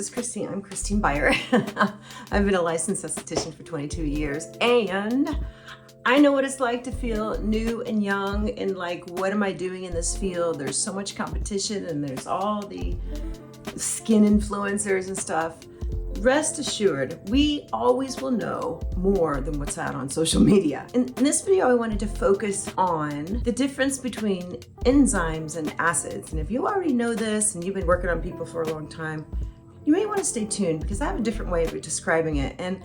is Christine. I'm Christine Byer. I've been a licensed esthetician for 22 years, and I know what it's like to feel new and young and like, what am I doing in this field? There's so much competition and there's all the skin influencers and stuff. Rest assured, we always will know more than what's out on social media. In this video, I wanted to focus on the difference between enzymes and acids. And if you already know this and you've been working on people for a long time, you may want to stay tuned because I have a different way of describing it. And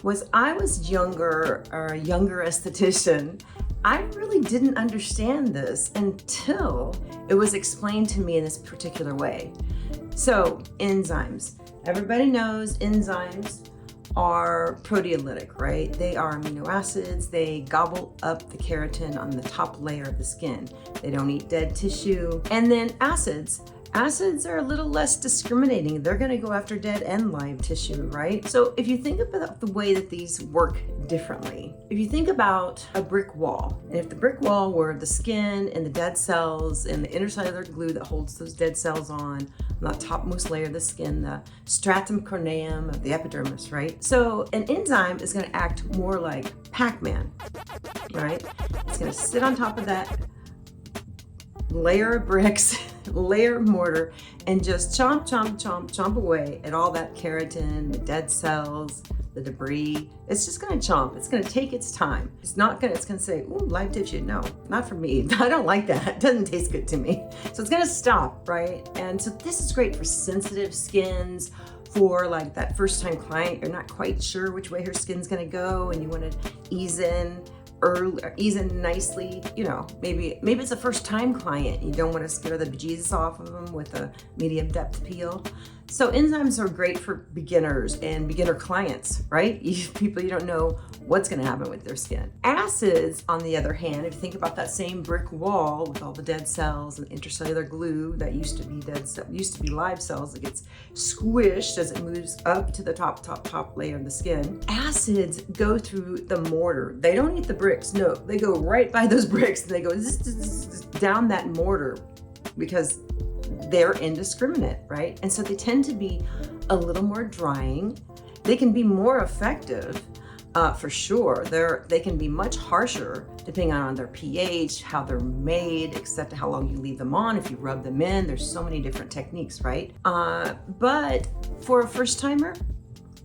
as I was younger, or a younger esthetician, I really didn't understand this until it was explained to me in this particular way. So, enzymes. Everybody knows enzymes are proteolytic, right? They are amino acids. They gobble up the keratin on the top layer of the skin. They don't eat dead tissue. And then acids. Acids are a little less discriminating. They're gonna go after dead and live tissue, right? So if you think about the way that these work differently, if you think about a brick wall, and if the brick wall were the skin and the dead cells and the intercellular glue that holds those dead cells on the topmost layer of the skin, the stratum corneum of the epidermis, right? So an enzyme is gonna act more like Pac-Man, right? It's gonna sit on top of that layer of bricks, layer of mortar, and just chomp, chomp, chomp, chomp away at all that keratin, the dead cells, the debris. It's just gonna chomp. It's gonna take its time. It's gonna say, ooh, live tissue. No, not for me. I don't like that. It doesn't taste good to me. So it's gonna stop, right? And so this is great for sensitive skins, for like that first time client, you're not quite sure which way her skin's gonna go and you wanna ease in early, ease in nicely. You know, maybe it's a first time client. You don't want to scare the bejesus off of them with a medium depth peel. So enzymes are great for beginners and beginner clients, right? People you don't know what's going to happen with their skin. Acids, on the other hand, if you think about that same brick wall with all the dead cells and intercellular glue that used to be live cells that gets squished as it moves up to the top layer of the skin. Acids go through the mortar. They don't eat the bricks. No, they go right by those bricks and they go down that mortar because they're indiscriminate, right? And so they tend to be a little more drying. They can be more effective, for sure. They can be much harsher depending on their pH, how they're made, except how long you leave them on. If you rub them in, there's so many different techniques, right? But for a first timer,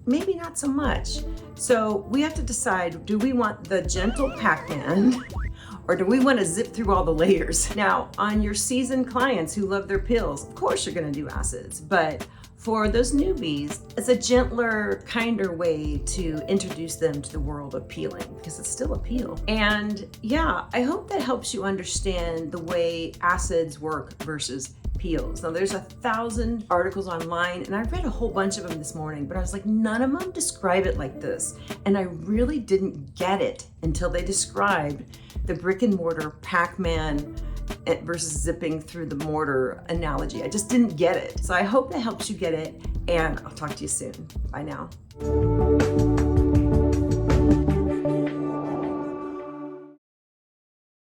maybe not so much. So we have to decide, do we want the gentle Pac-Man or do we want to zip through all the layers? Now, on your seasoned clients who love their peels, of course you're gonna do acids, but for those newbies, it's a gentler, kinder way to introduce them to the world of peeling because it's still a peel. And yeah, I hope that helps you understand the way acids work versus peels. Now there's 1,000 articles online and I read a whole bunch of them this morning, but I was like, none of them describe it like this. And I really didn't get it until they described the brick and mortar Pac-Man versus zipping through the mortar analogy. I just didn't get it. So I hope that helps you get it, and I'll talk to you soon. Bye now.